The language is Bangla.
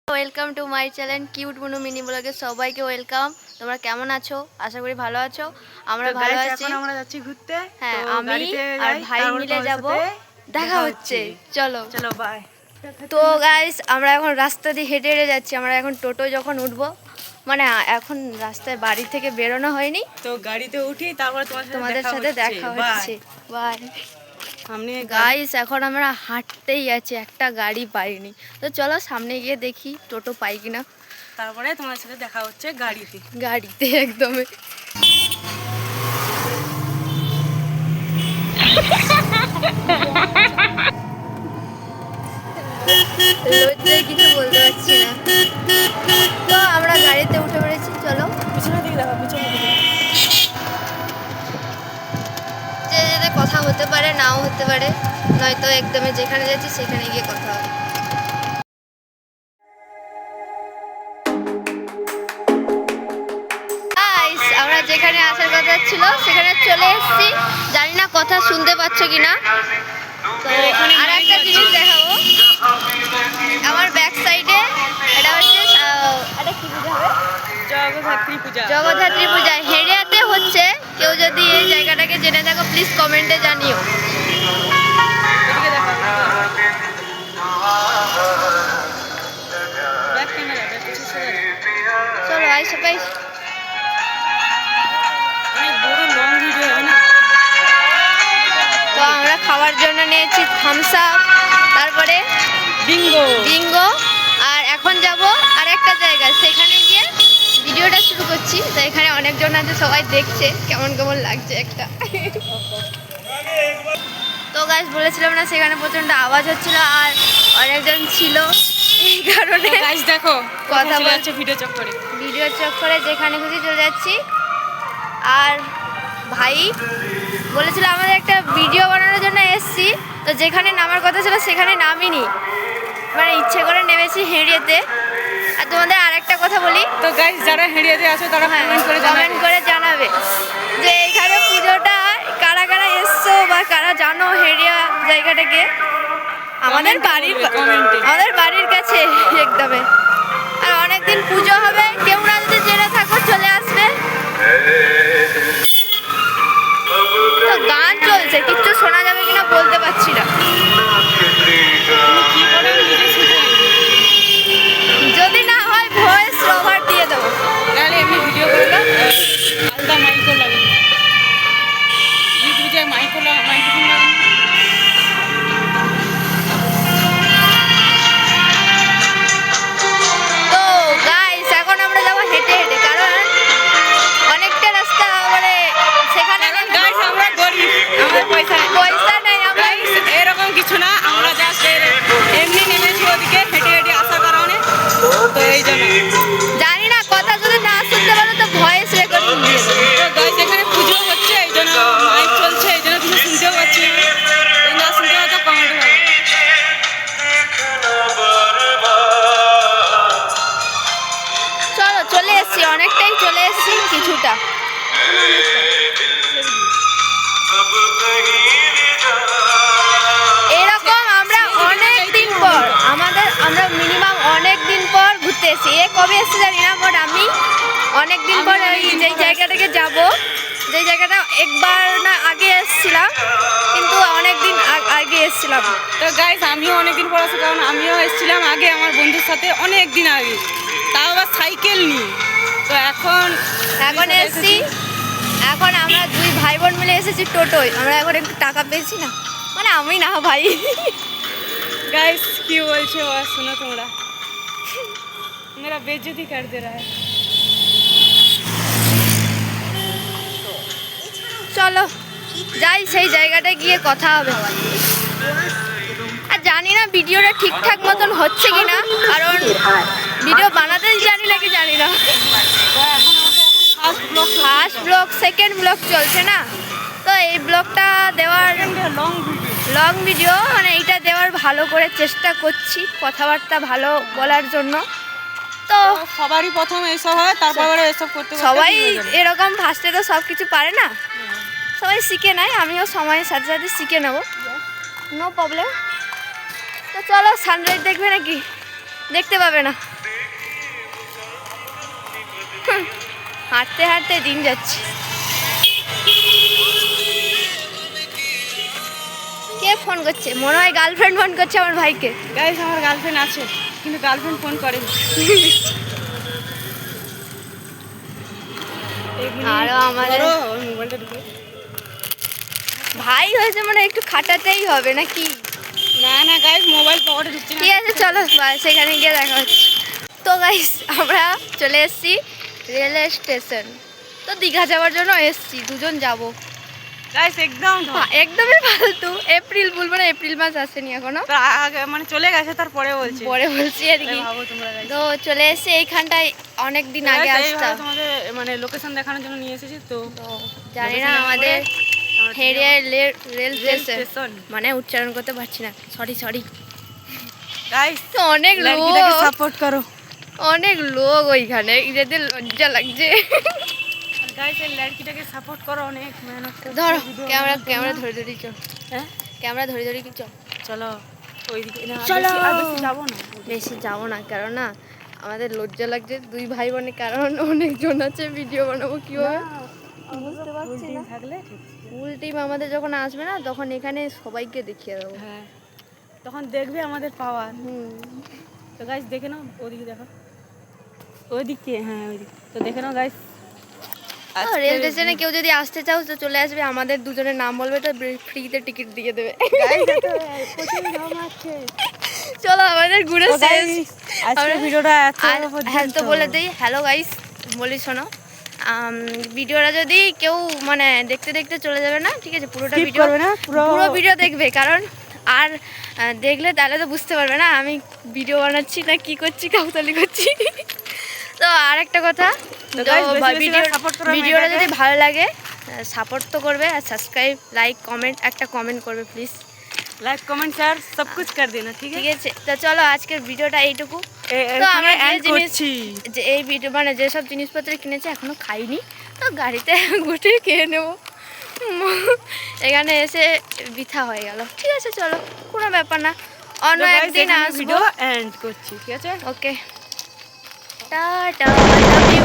Welcome to my channel cute বুনু মিনি ব্লগে সবাইকে ওয়েলকাম। তোমরা কেমন আছো? আশা করি ভালো আছো। আমরা ভালো আছি। এখন আমরা যাচ্ছি ঘুরতে। হ্যাঁ, আমি আর ভাই মিলে যাব। দেখা হচ্ছে। চলো চলো বাই। তো গাইস, আমরা এখন রাস্তা দিয়ে হেঁটে হেঁটে যাচ্ছি। আমরা এখন টোটো যখন উঠবো, মানে এখন রাস্তায় বাড়ি থেকে বেরোনো হয়নি, তো গাড়িতে উঠি তারপর তোমাদের সাথে দেখা হচ্ছে। বাই গাইস, এখন আমরা হাঁটতেই আছি, একটা গাড়ি পাইনি। তো চলো সামনে গিয়ে দেখি টোটো পাই কিনা, তারপরে তোমার সাথে দেখা হচ্ছে গাড়িতে একদমই। লজ্জায় কিছু বলতে পারছি না। তো আমরা গাড়িতে উঠে পড়েছি, চলো পিছনের দিকে দেখো, পিছনের দিকে। যেতে কথা হতে পারে, নাও হতে পারে, নয়তো একদমই যেখানে যাচ্ছি সেখানে গিয়ে কথা হবে। আমরা যেখানে আসার কথা ছিল সেখানে চলে এসেছি। জানি না কথা শুনতে পাচ্ছ কিনা। তো আর একটা জিনিস দেখাবো, আমার ব্যাক সাইডে এটা হচ্ছে এটা কি পূজা হবে? জগদ্ধাত্রী পূজা হেরিয়াতে হচ্ছে। কেউ যদি এই জায়গাটাকে জেনে থাকো প্লিজ কমেন্টে জানিও। চলো আইসো পাই। তো আমরা খাওয়ার জন্য নিয়েছি থামস আপ, তারপরে বিঙ্গো, আর এখন যাব আর একটা জায়গায়, সেখানে গিয়ে ভিডিওটা শুরু করছি। তো এখানে অনেকজন আছে, সবাই দেখছে কেমন কেমন লাগছে একটা। তো গাইস, বলেছিলাম না সেখানে প্রচন্ড আওয়াজ হচ্ছিল আর অনেকজন ছিল, এই কারণে গাইস দেখো কথা বলছে ভিডিও চক্করে যেখানে খুশি চলে যাচ্ছি। আর ভাই বলেছিল আমাদের একটা ভিডিও বানানোর জন্য এসছি, তো যেখানে নামার কথা ছিল সেখানে নামিনি, মানে ইচ্ছে করে নেমেছি হেঁড়িয়েতে। আর তোমাদের আরেকটা কথা বলি, তো গাইস যারা হেঁড়িয়েতে আছো তারা কমেন্ট করে জানাবে যে এইখানে পুজোটা কারা কারা এসছো বা কারা জানো হেঁড়িয়া জায়গাটাকে। আমাদের বাড়ির কাছে একদমই। আর অনেকদিন পুজো হবে, কেউ না যদি জেনে থাকো চলে আসবে। তো গান চলছে, কিচ্ছু শোনা যাবে কিনা বলতে পারছি না। যদি না হয় ভয়েস ওভার দিয়ে দেবো, তাহলে এমনি ভিডিও করলাম আলাদা মাইকও লাগে, ইউটিউবে মাইকফোন লাগে। তো গাইস, এখন আমরা যাবো হেঁটে হেঁটে, কারণ অনেকটা রাস্তা, মানে সেখানে গাইস আমরা গরিব, আমাদের পয়সা নেই। আমরা এরকম কিছু না, আমরা জাস্ট এমনি নেমেছি ওদিকে হেঁটে হেঁটে আসার কারণে। তো এই জন্য জানি না, কথা যদি না শুনতে পারো তো ভয়েস রেকর্ডিং দিয়ে দেবো। তো গাইস এখানে পুজো হচ্ছে, এই জন্য মাইক চলছে, এই জন্য কিছু শুনতেও পাচ্ছি না। না শুনতে হয়তো কমেন্ট হবে। চলো চলে এসছি, অনেকটাই চলে এসছি, কিছুটা। এরকম আমরা অনেক দিন পর আমরা মিনিমাম অনেক দিন পর ঘুরতে এসেছি। এ কবে এসেছি জানি না, বাট আমি অনেক দিন পর যেই জায়গাটাকে যাব, যেই জায়গাটা একবার না আগে এসেছিলাম, কিন্তু অনেক দিন আগে এসেছিলাম। তো গাইস আমিও অনেকদিন পর আসি, কারণ আমিও এসেছিলাম আগে আমার বন্ধুর সাথে অনেক দিন আগে, তাও আবার সাইকেল নিয়ে। তো এখন এসেছি, এখন আমরা দুই ভাই বোন মিলে এসেছি টোটোয়। আমরা এখন একটু টাকা পেয়েছি না, মানে আমি না ভাই। गाइस কি বলছে ও শোনো তোমরা, मेरा बेइज्जती कर दे रहा है। চলো যাই, সেই জায়গাটায় গিয়ে কথা হবে। আর জানি না ভিডিওটা ঠিকঠাক মতন হচ্ছে কিনা, কারণ ভিডিও বানাতেই জানি নাকি জানি না। ফার্স্ট ব্লগ সেকেন্ড ব্লগ চলছে না, তো এই ব্লগটা দেওয়ার লং ভিডিও, মানে এইটা দেওয়ার ভালো করে চেষ্টা করছি, কথাবার্তা ভালো বলার জন্য। তো সবারই প্রথম এসব হয়, তারপরে এসব করতে সবাই এরকম ফার্স্টে তো সব কিছু পারে না, সবাই শিখে নেয়। আমিও সময়ের সাথে সাথে শিখে নেবো, নো প্রবলেম। তো চলো সানরাইজ দেখবে নাকি? দেখতে পাবে না। হাঁটতে হাঁটতে দিন যাচ্ছে। কে ফোন করছে? মনে হয় গার্লফ্রেন্ড ফোন করছে আমার ভাইকে। গাইস আমার গার্লফ্রেন্ড আছে, কিন্তু গার্লফ্রেন্ড ফোন করেনি। আরো আমাদের মোবাইলটা ঢুকে। ভাই হয়েছে মানে একটু খাটাতেই হবে নাকি? না না গাইস মোবাইল পকেটে ঢুকছে না। ঠিক আছে চলো সেখানে গিয়ে দেখা হচ্ছে। তো গাইস আমরা চলে এসেছি রেলওয়ে স্টেশন। তো দীঘা যাওয়ার জন্য এসেছি, দুজন যাব। গাইস একদম একদমই ফালতু। এপ্রিল বলবো না, এপ্রিল মাস আসেনি এখনো, আগে মানে চলে গেছে, তারপরে বলছি পরে বলছি আর কি। ভাবো তোমরা guys। তো চলে এসেছি এইখানটায়, অনেক দিন আগে Guys, আসতাম। এইভাবে তোমাদের মানে লোকেশন দেখানোর জন্য নিয়ে এসেছি। তো তো জানি না location আমাদের আমরা Harrier rail rail station, station. মানে উচ্চারণ করতে পারছি না, সরি। গাইস তো অনেক লড়কিটাকে লোক, সাপোর্ট করো। অনেক লোক ওইখানে, যেতে লজ্জা লাগছে। গাইস এই লড়কিটাকে সাপোর্ট করো, অনেক মেহনত করছে ধরো video ক্যামেরা বানানোর জন্য। ধরে চল, হ্যাঁ ক্যামেরা ধরে কি চল। চলো ওইদিকে না, চলো। আর বেশি যাবো না। বেশি যাবো না, কারণ না আমাদের লজ্জা লাগছে দুই ভাই বোনে, কারণ অনেকজন আছে, ভিডিও বানাবো কিভাবে বুঝতে পারছি না। থাকলে ঠিক আছে। ফুল টিম আমাদের যখন আসবে না, তখন এখানে সবাইকে দেখিয়ে দেবো। হ্যাঁ তখন দেখবে আমাদের পাওয়ার। হুম। তো গাইস দেখে নাও, ওদিকে দেখো, ওইদিকে, হ্যাঁ ওইদিকে। তো দেখে নাও গাইস, রেল স্টেশনে কেউ যদি আসতে চাও তো চলে আসবে, আমাদের দুজনের নাম বলবে তো ফ্রিতে টিকিট দিয়ে দেবে। চলো আমাদের ঘুরে শেষ। আজকের ভিডিওটা হ্যাঁ তো বলে দিই, হ্যালো গাইস বলি শোনো, ভিডিওটা যদি কেউ মানে দেখতে দেখতে চলে যাবে না, ঠিক আছে? পুরোটা Skip ভিডিও করবে না, পুরো ভিডিও দেখবে, কারণ আর দেখলে তাহলে তো বুঝতে পারবে না আমি ভিডিও বানাচ্ছি না কি করছি, কাউতালি করছি। তো আর একটা কথা, তো guys, বেশি বেশি ভিডিও support করো ভিডিওটা মেয়েটাকে। যদি ভালো লাগে সাপোর্ট তো করবে, আর সাবস্ক্রাইব, লাইক, কমেন্ট, একটা কমেন্ট করবে প্লিজ, লাইক কমেন্ট শেয়ার সব কিছু कर देना, ঠিক ঠিক আছে? আছে? তো চলো আজকের ভিডিওটা এইটুকু। তো তো আমরা আমরা যে এন্ড জিনিস করছি। যে এই ভিডিও মানে যেসব জিনিসপত্র কিনেছি এখনো খাইনি, তো গাড়িতে গুটিয়ে খেয়ে নেবো। এখানে এসে বৃথা হয়ে গেল। ঠিক আছে চলো, কোনো ব্যাপার না, অন্য তো guys, একদিন এখানে আসবো। ভিডিও এন্ড করছি, ঠিক আছে? ওকে, টাটা, আই লাভ ইউ।